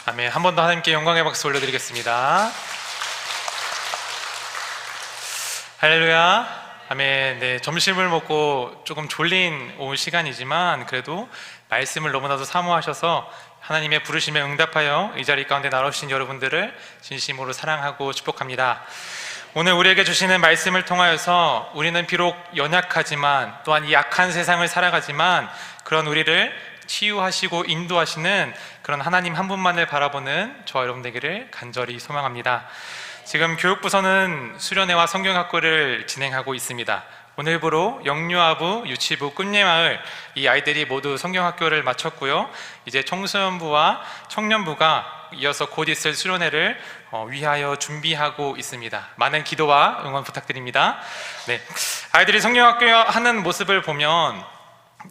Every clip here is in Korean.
아멘. 한 번 더 하나님께 영광의 박수 올려드리겠습니다. 할렐루야. 아멘. 네, 점심을 먹고 조금 졸린 오후 시간이지만 그래도 말씀을 너무나도 사모하셔서 하나님의 부르심에 응답하여 이 자리 가운데 나오신 여러분들을 진심으로 사랑하고 축복합니다. 오늘 우리에게 주시는 말씀을 통하여서 우리는 비록 연약하지만 또한 이 약한 세상을 살아가지만 그런 우리를 치유하시고 인도하시는 그런 하나님 한 분만을 바라보는 저와 여러분 되기를 간절히 소망합니다. 지금 교육부서는 수련회와 성경학교를 진행하고 있습니다. 오늘부로 영유아부, 유치부, 꿈예마을 이 아이들이 모두 성경학교를 마쳤고요. 이제 청소년부와 청년부가 이어서 곧 있을 수련회를 위하여 준비하고 있습니다. 많은 기도와 응원 부탁드립니다. 네, 아이들이 성경학교 하는 모습을 보면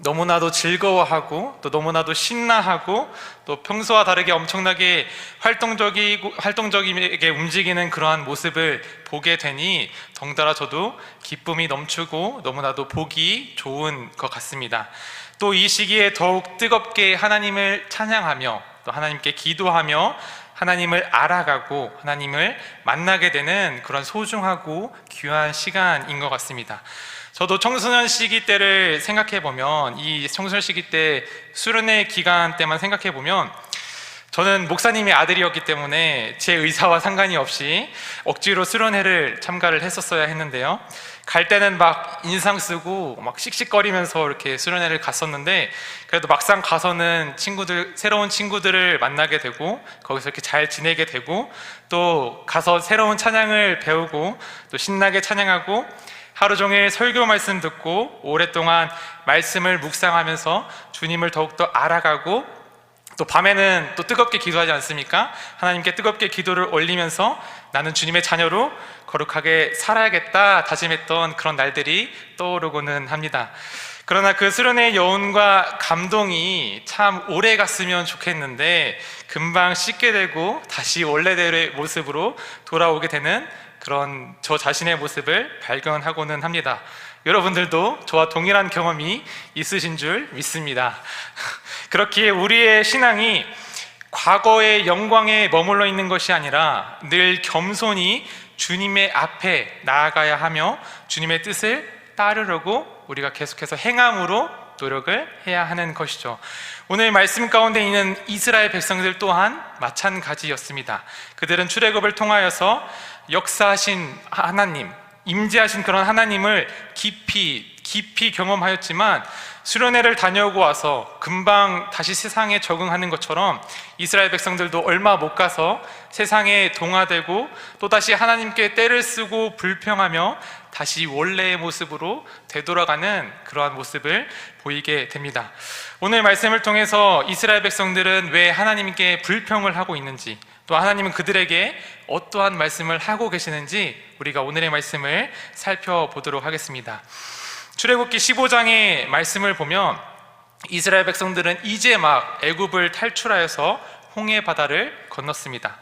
너무나도 즐거워하고 또 너무나도 신나하고 또 평소와 다르게 엄청나게 활동적이게 움직이는 그러한 모습을 보게 되니 덩달아 저도 기쁨이 넘치고 너무나도 보기 좋은 것 같습니다. 또 이 시기에 더욱 뜨겁게 하나님을 찬양하며 또 하나님께 기도하며 하나님을 알아가고 하나님을 만나게 되는 그런 소중하고 귀한 시간인 것 같습니다. 저도 청소년 시기 때를 생각해보면 이 청소년 시기 때 수련회 기간 때만 생각해보면 저는 목사님의 아들이었기 때문에 제 의사와 상관이 없이 억지로 수련회를 참가를 했었어야 했는데요. 갈 때는 막 인상 쓰고 막 씩씩거리면서 이렇게 수련회를 갔었는데 그래도 막상 가서는 새로운 친구들을 만나게 되고 거기서 이렇게 잘 지내게 되고 또 가서 새로운 찬양을 배우고 또 신나게 찬양하고 하루 종일 설교 말씀 듣고 오랫동안 말씀을 묵상하면서 주님을 더욱더 알아가고 또 밤에는 또 뜨겁게 기도하지 않습니까? 하나님께 뜨겁게 기도를 올리면서 나는 주님의 자녀로 거룩하게 살아야겠다 다짐했던 그런 날들이 떠오르고는 합니다. 그러나 그 수련회의 여운과 감동이 참 오래 갔으면 좋겠는데 금방 씻게 되고 다시 원래대로의 모습으로 돌아오게 되는 그런 저 자신의 모습을 발견하고는 합니다. 여러분들도 저와 동일한 경험이 있으신 줄 믿습니다. 그렇기에 우리의 신앙이 과거의 영광에 머물러 있는 것이 아니라 늘 겸손히 주님의 앞에 나아가야 하며 주님의 뜻을 따르려고 우리가 계속해서 행함으로 노력을 해야 하는 것이죠. 오늘 말씀 가운데 있는 이스라엘 백성들 또한 마찬가지였습니다. 그들은 출애굽을 통하여서 역사하신 하나님, 임재하신 그런 하나님을 깊이 경험하였지만 수련회를 다녀오고 와서 금방 다시 세상에 적응하는 것처럼 이스라엘 백성들도 얼마 못 가서 세상에 동화되고 또다시 하나님께 떼를 쓰고 불평하며 다시 원래의 모습으로 되돌아가는 그러한 모습을 보이게 됩니다. 오늘 말씀을 통해서 이스라엘 백성들은 왜 하나님께 불평을 하고 있는지 또 하나님은 그들에게 어떠한 말씀을 하고 계시는지 우리가 오늘의 말씀을 살펴보도록 하겠습니다. 출애굽기 15장의 말씀을 보면 이스라엘 백성들은 이제 막 애굽을 탈출하여서 홍해 바다를 건넜습니다.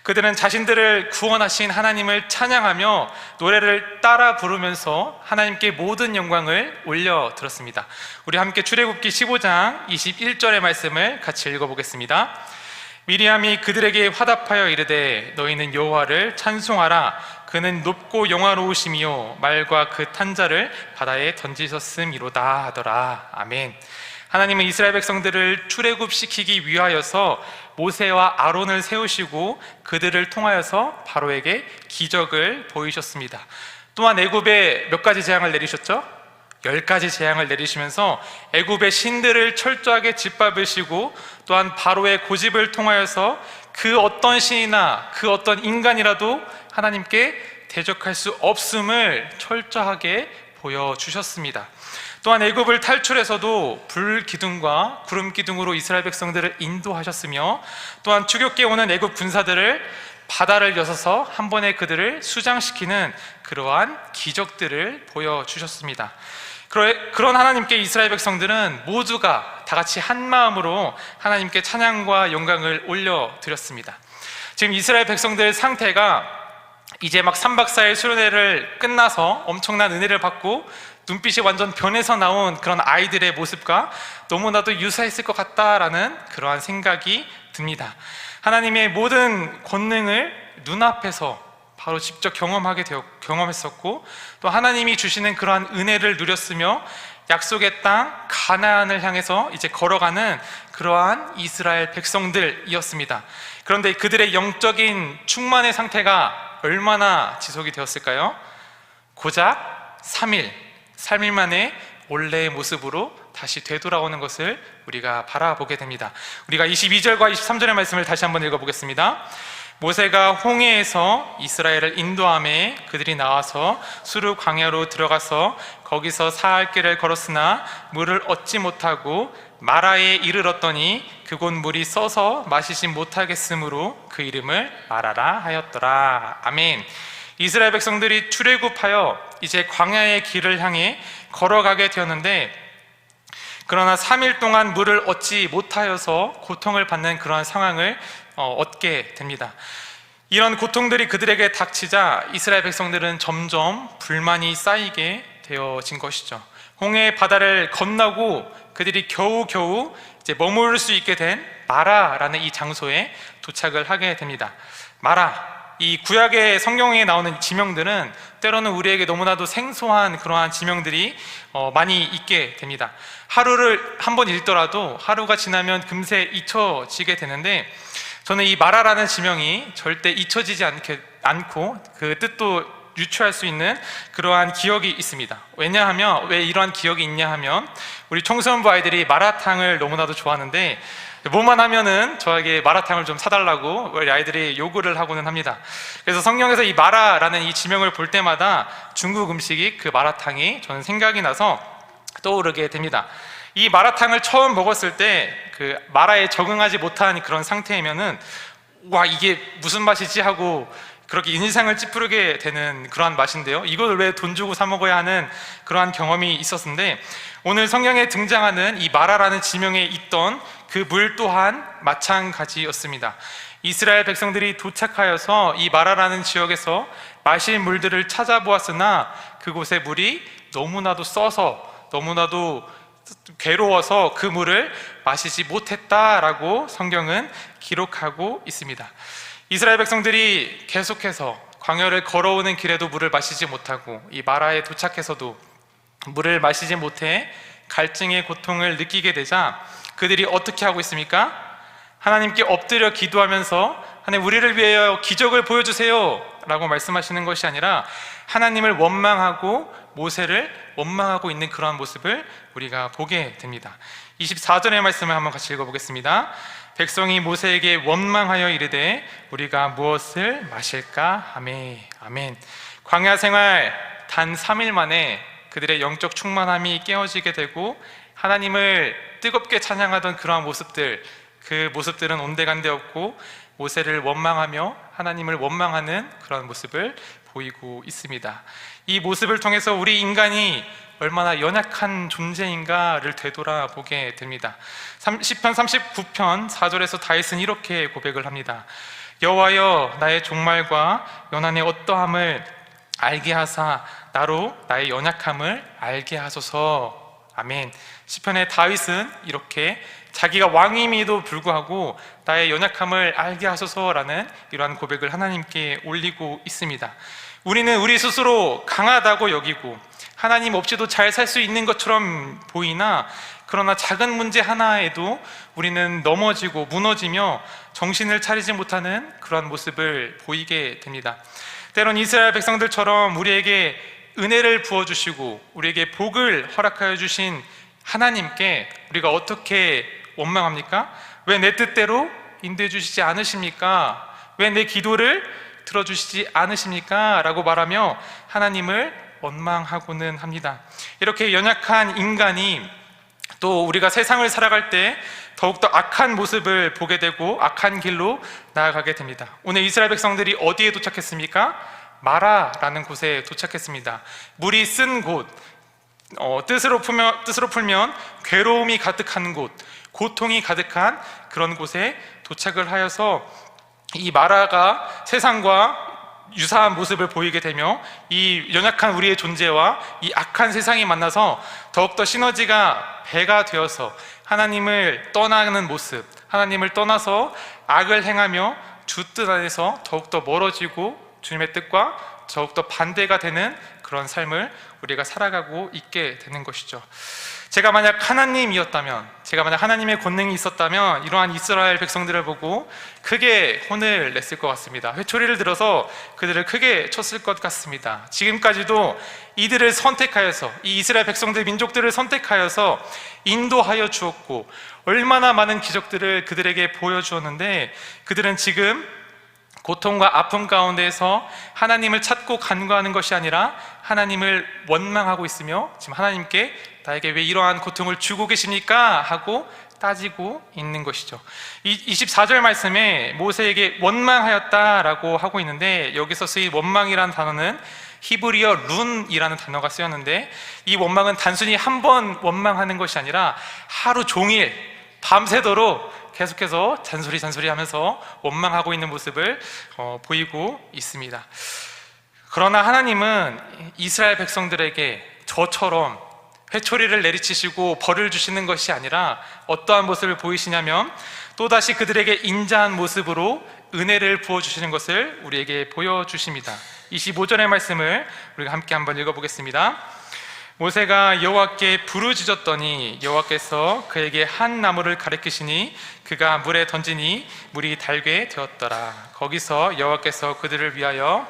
그들은 자신들을 구원하신 하나님을 찬양하며 노래를 따라 부르면서 하나님께 모든 영광을 올려드렸습니다. 우리 함께 출애굽기 15장 21절의 말씀을 같이 읽어보겠습니다. 미리암이 그들에게 화답하여 이르되 너희는 여호와를 찬송하라. 그는 높고 영화로우심이요 말과 그 탄자를 바다에 던지셨음이로다 하더라. 아멘. 하나님은 이스라엘 백성들을 출애굽시키기 위하여서 모세와 아론을 세우시고 그들을 통하여서 바로에게 기적을 보이셨습니다. 또한 애굽에 몇 가지 재앙을 내리셨죠? 10가지 재앙을 내리시면서 애굽의 신들을 철저하게 짓밟으시고 또한 바로의 고집을 통하여서 그 어떤 신이나 그 어떤 인간이라도 하나님께 대적할 수 없음을 철저하게 보여주셨습니다. 또한 애굽을 탈출해서도 불기둥과 구름기둥으로 이스라엘 백성들을 인도하셨으며 또한 추격해 오는 애굽 군사들을 바다를 여서서 한 번에 그들을 수장시키는 그러한 기적들을 보여주셨습니다. 그런 하나님께 이스라엘 백성들은 모두가 다 같이 한 마음으로 하나님께 찬양과 영광을 올려드렸습니다. 지금 이스라엘 백성들 상태가 이제 막 3박 4일 수련회를 끝나서 엄청난 은혜를 받고 눈빛이 완전 변해서 나온 그런 아이들의 모습과 너무나도 유사했을 것 같다라는 그러한 생각이 듭니다. 하나님의 모든 권능을 눈앞에서 바로 직접 경험했었고, 또 하나님이 주시는 그러한 은혜를 누렸으며 약속의 땅 가나안을 향해서 이제 걸어가는 그러한 이스라엘 백성들이었습니다. 그런데 그들의 영적인 충만의 상태가 얼마나 지속이 되었을까요? 고작 3일 만에 원래의 모습으로 다시 되돌아오는 것을 우리가 바라보게 됩니다. 우리가 22절과 23절의 말씀을 다시 한번 읽어보겠습니다. 모세가 홍해에서 이스라엘을 인도하매 그들이 나와서 수르 광야로 들어가서 거기서 사흘 길을 걸었으나 물을 얻지 못하고 마라에 이르렀더니 그곳 물이 써서 마시지 못하겠으므로 그 이름을 마라라 하였더라. 아멘. 이스라엘 백성들이 출애굽하여 이제 광야의 길을 향해 걸어가게 되었는데, 그러나 3일 동안 물을 얻지 못하여서 고통을 받는 그러한 상황을 얻게 됩니다. 이런 고통들이 그들에게 닥치자 이스라엘 백성들은 점점 불만이 쌓이게 되어진 것이죠. 홍해 바다를 건너고 그들이 겨우겨우 이제 머무를 수 있게 된 마라라는 이 장소에 도착을 하게 됩니다. 마라, 이 구약의 성경에 나오는 지명들은 때로는 우리에게 너무나도 생소한 그러한 지명들이 많이 있게 됩니다. 하루를 한번 읽더라도 하루가 지나면 금세 잊혀지게 되는데, 저는 이 마라라는 지명이 절대 잊혀지지 않고 그 뜻도 유추할 수 있는 그러한 기억이 있습니다. 왜냐하면, 왜 이러한 기억이 있냐 하면, 우리 청소년부 아이들이 마라탕을 너무나도 좋아하는데 뭐만 하면은 저에게 마라탕을 좀 사달라고 우리 아이들이 요구를 하고는 합니다. 그래서 성경에서 이 마라라는 이 지명을 볼 때마다 중국 음식이 그 마라탕이 저는 생각이 나서 떠오르게 됩니다. 이 마라탕을 처음 먹었을 때 그 마라에 적응하지 못한 그런 상태이면은 와, 이게 무슨 맛이지 하고 그렇게 인상을 찌푸리게 되는 그러한 맛인데요, 이걸 왜 돈 주고 사 먹어야 하는 그러한 경험이 있었는데, 오늘 성경에 등장하는 이 마라라는 지명에 있던 그 물 또한 마찬가지였습니다. 이스라엘 백성들이 도착하여서 이 마라라는 지역에서 마실 물들을 찾아보았으나 그곳의 물이 너무나도 써서, 너무나도 괴로워서 그 물을 마시지 못했다라고 성경은 기록하고 있습니다. 이스라엘 백성들이 계속해서 광야를 걸어오는 길에도 물을 마시지 못하고 이 마라에 도착해서도 물을 마시지 못해 갈증의 고통을 느끼게 되자 그들이 어떻게 하고 있습니까? 하나님께 엎드려 기도하면서 하나님, 우리를 위하여 기적을 보여주세요 라고 말씀하시는 것이 아니라 하나님을 원망하고 모세를 원망하고 있는 그러한 모습을 우리가 보게 됩니다. 24절의 말씀을 한번 같이 읽어보겠습니다. 백성이 모세에게 원망하여 이르되 우리가 무엇을 마실까 하매. 아멘. 광야 생활 단 3일 만에 그들의 영적 충만함이 깨어지게 되고 하나님을 뜨겁게 찬양하던 그러한 모습들, 그 모습들은 온데간데 없고 모세를 원망하며 하나님을 원망하는 그런 모습을 보이고 있습니다. 이 모습을 통해서 우리 인간이 얼마나 연약한 존재인가를 되돌아보게 됩니다. 시편 39편 4절에서 다윗은 이렇게 고백을 합니다. 여호와여, 나의 종말과 연한의 어떠함을 알게 하사 나로 나의 연약함을 알게 하소서. 아멘. 시편의 다윗은 이렇게 자기가 왕임에도 불구하고 나의 연약함을 알게 하소서라는 이러한 고백을 하나님께 올리고 있습니다. 우리는 우리 스스로 강하다고 여기고 하나님 없이도 잘 살 수 있는 것처럼 보이나, 그러나 작은 문제 하나에도 우리는 넘어지고 무너지며 정신을 차리지 못하는 그러한 모습을 보이게 됩니다. 때론 이스라엘 백성들처럼 우리에게 은혜를 부어주시고 우리에게 복을 허락하여 주신 하나님께 우리가 어떻게 원망합니까? 왜 내 뜻대로 인도해 주시지 않으십니까? 왜 내 기도를 들어주시지 않으십니까? 라고 말하며 하나님을 원망하고는 합니다. 이렇게 연약한 인간이 또 우리가 세상을 살아갈 때 더욱더 악한 모습을 보게 되고 악한 길로 나아가게 됩니다. 오늘 이스라엘 백성들이 어디에 도착했습니까? 마라라는 곳에 도착했습니다. 물이 쓴 곳, 뜻으로 풀면 괴로움이 가득한 곳, 고통이 가득한 그런 곳에 도착을 하여서 이 마라가 세상과 유사한 모습을 보이게 되며 이 연약한 우리의 존재와 이 악한 세상이 만나서 더욱더 시너지가 배가 되어서 하나님을 떠나는 모습, 하나님을 떠나서 악을 행하며 주 뜻 안에서 더욱더 멀어지고 주님의 뜻과 더욱더 반대가 되는 그런 삶을 우리가 살아가고 있게 되는 것이죠. 제가 만약 하나님이었다면, 제가 만약 하나님의 권능이 있었다면 이러한 이스라엘 백성들을 보고 크게 혼을 냈을 것 같습니다. 회초리를 들어서 그들을 크게 쳤을 것 같습니다. 지금까지도 이들을 선택하여서, 이 이스라엘 백성들, 민족들을 선택하여서 인도하여 주었고 얼마나 많은 기적들을 그들에게 보여주었는데, 그들은 지금 고통과 아픔 가운데에서 하나님을 찾고 간구하는 것이 아니라 하나님을 원망하고 있으며, 지금 하나님께 나에게 왜 이러한 고통을 주고 계십니까? 하고 따지고 있는 것이죠. 이 24절 말씀에 모세에게 원망하였다라고 하고 있는데, 여기서 쓰인 원망이라는 단어는 히브리어 룬이라는 단어가 쓰였는데, 이 원망은 단순히 한 번 원망하는 것이 아니라 하루 종일 밤새도록 계속해서 잔소리 하면서 원망하고 있는 모습을 보이고 있습니다. 그러나 하나님은 이스라엘 백성들에게 저처럼 회초리를 내리치시고 벌을 주시는 것이 아니라 어떠한 모습을 보이시냐면, 또다시 그들에게 인자한 모습으로 은혜를 부어주시는 것을 우리에게 보여주십니다. 25절의 말씀을 우리가 함께 한번 읽어보겠습니다. 모세가 여호와께 부르짖었더니 여호와께서 그에게 한 나무를 가리키시니 그가 물에 던지니 물이 달게 되었더라. 거기서 여호와께서 그들을 위하여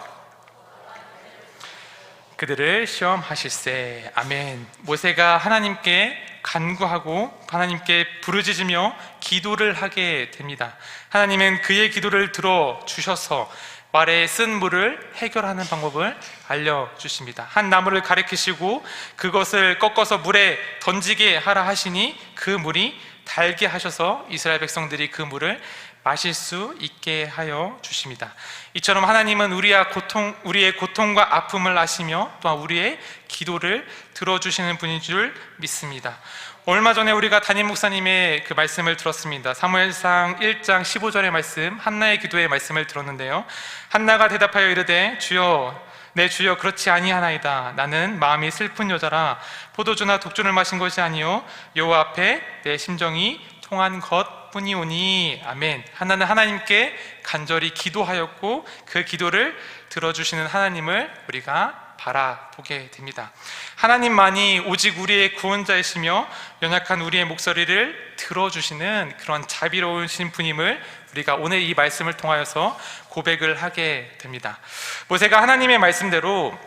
그들을 시험하실세. 아멘. 모세가 하나님께 간구하고 하나님께 부르짖으며 기도를 하게 됩니다. 하나님은 그의 기도를 들어주셔서 말에 쓴 물을 해결하는 방법을 알려주십니다. 한 나무를 가리키시고 그것을 꺾어서 물에 던지게 하라 하시니 그 물이 달게 하셔서 이스라엘 백성들이 그 물을 마실 수 있게 하여 주십니다. 이처럼 하나님은 우리의 고통과 아픔을 아시며 또한 우리의 기도를 들어주시는 분인 줄 믿습니다. 얼마 전에 우리가 담임 목사님의 그 말씀을 들었습니다. 사무엘상 1장 15절의 말씀, 한나의 기도의 말씀을 들었는데요, 한나가 대답하여 이르되 주여, 내 주여, 그렇지 아니하나이다. 나는 마음이 슬픈 여자라 포도주나 독주를 마신 것이 아니요 여호와 앞에 내 심정이 통한 것뿐이오니. 아멘. 한나는 하나님께 간절히 기도하였고 그 기도를 들어주시는 하나님을 우리가 바라보게 됩니다. 하나님만이 오직 우리의 구원자이시며 연약한 우리의 목소리를 들어주시는 그런 자비로우신 분임을 우리가 오늘 이 말씀을 통하여서 고백을 하게 됩니다. 모세가 하나님의 말씀대로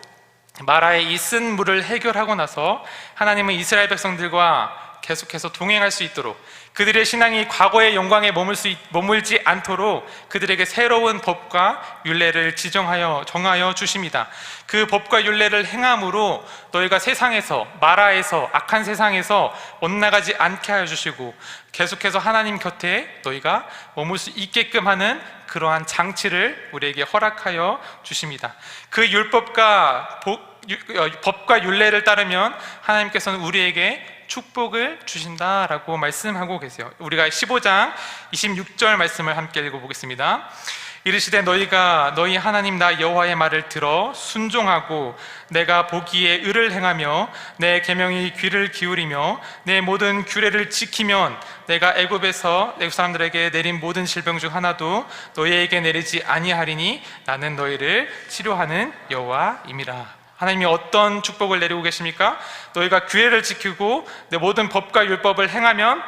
마라의 이 쓴 물을 해결하고 나서 하나님은 이스라엘 백성들과 계속해서 동행할 수 있도록, 그들의 신앙이 과거의 영광에 머물지 않도록 그들에게 새로운 법과 율례를 정하여 주십니다. 그 법과 율례를 행함으로 너희가 세상에서, 마라에서, 악한 세상에서 엇나가지 않게 하여 주시고 계속해서 하나님 곁에 너희가 머물 수 있게끔 하는 그러한 장치를 우리에게 허락하여 주십니다. 그 법과 율례를 따르면 하나님께서는 우리에게 축복을 주신다라고 말씀하고 계세요. 우리가 15장 26절 말씀을 함께 읽어보겠습니다. 이르시되 너희가 너희 하나님 나 여호와의 말을 들어 순종하고 내가 보기에 의를 행하며 내 계명이 귀를 기울이며 내 모든 규례를 지키면 내가 애굽에서 애굽 사람들에게 내린 모든 질병 중 하나도 너희에게 내리지 아니하리니 나는 너희를 치료하는 여호와임이라. 하나님이 어떤 축복을 내리고 계십니까? 너희가 규례를 지키고 내 모든 법과 율법을 행하면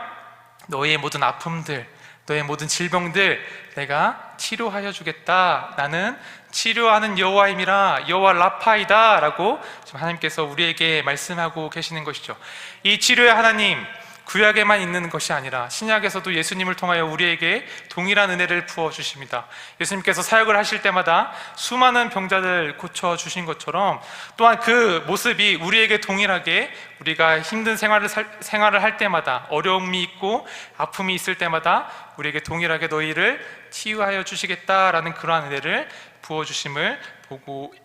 너희의 모든 아픔들, 너희의 모든 질병들 내가 치료하여 주겠다. 나는 치료하는 여호와임이라, 여호와 라파이다 라고 지금 하나님께서 우리에게 말씀하고 계시는 것이죠. 이 치료의 하나님, 구약에만 있는 것이 아니라 신약에서도 예수님을 통하여 우리에게 동일한 은혜를 부어주십니다. 예수님께서 사역을 하실 때마다 수많은 병자들 고쳐주신 것처럼 또한 그 모습이 우리에게 동일하게, 우리가 힘든 생활을 할 때마다, 어려움이 있고 아픔이 있을 때마다 우리에게 동일하게 너희를 치유하여 주시겠다라는 그러한 은혜를 부어주심을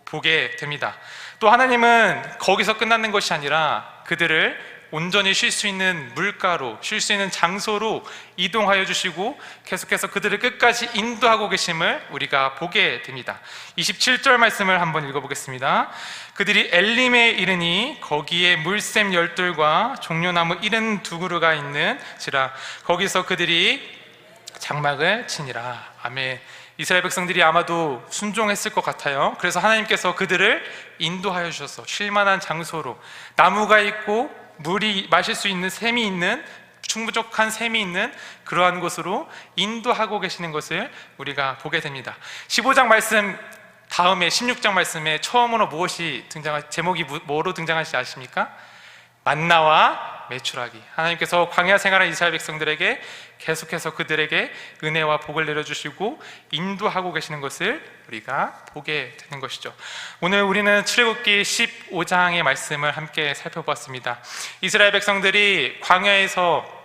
보게 됩니다. 또 하나님은 거기서 끝나는 것이 아니라 그들을 온전히 쉴 수 있는 물가로, 쉴 수 있는 장소로 이동하여 주시고 계속해서 그들을 끝까지 인도하고 계심을 우리가 보게 됩니다. 27절 말씀을 한번 읽어보겠습니다. 그들이 엘림에 이르니 거기에 물샘 12돌과 종려나무 72그루가 있는지라 거기서 그들이 장막을 치니라. 아멘. 이스라엘 백성들이 아마도 순종했을 것 같아요. 그래서 하나님께서 그들을 인도하여 주셔서 쉴만한 장소로, 나무가 있고 물이 마실 수 있는 샘이 있는, 충분한 샘이 있는 그러한 곳으로 인도하고 계시는 것을 우리가 보게 됩니다. 15장 말씀 다음에 16장 말씀에 처음으로 무엇이 제목이 뭐로 등장할지 아십니까? 만나와 메추라기. 하나님께서 광야 생활한 이스라엘 백성들에게 계속해서 그들에게 은혜와 복을 내려주시고 인도하고 계시는 것을 우리가 보게 되는 것이죠. 오늘 우리는 출애굽기 15장의 말씀을 함께 살펴보았습니다. 이스라엘 백성들이 광야에서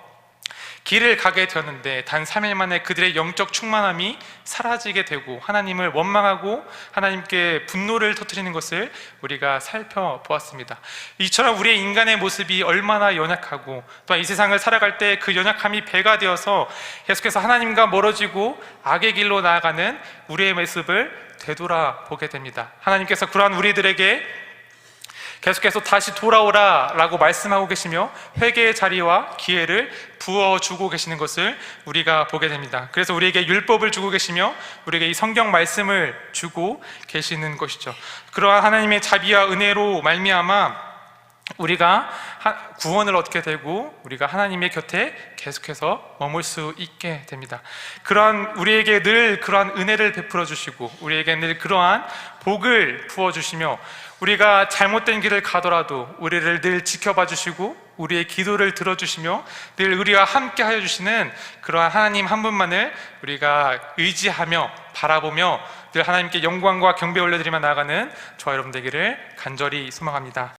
길을 가게 되었는데 단 3일 만에 그들의 영적 충만함이 사라지게 되고 하나님을 원망하고 하나님께 분노를 터뜨리는 것을 우리가 살펴보았습니다. 이처럼 우리의 인간의 모습이 얼마나 연약하고 또한 이 세상을 살아갈 때 그 연약함이 배가 되어서 계속해서 하나님과 멀어지고 악의 길로 나아가는 우리의 모습을 되돌아보게 됩니다. 하나님께서 그러한 우리들에게 계속해서 다시 돌아오라 라고 말씀하고 계시며 회개의 자리와 기회를 부어주고 계시는 것을 우리가 보게 됩니다. 그래서 우리에게 율법을 주고 계시며 우리에게 이 성경 말씀을 주고 계시는 것이죠. 그러한 하나님의 자비와 은혜로 말미암아 우리가 구원을 얻게 되고 우리가 하나님의 곁에 계속해서 머물 수 있게 됩니다. 그러한 우리에게 늘 그러한 은혜를 베풀어 주시고 우리에게 늘 그러한 복을 부어 주시며 우리가 잘못된 길을 가더라도 우리를 늘 지켜봐 주시고 우리의 기도를 들어주시며 늘 우리와 함께 하여 주시는 그러한 하나님 한 분만을 우리가 의지하며 바라보며 늘 하나님께 영광과 경배 올려드리며 나아가는 저와 여러분 되기를 간절히 소망합니다.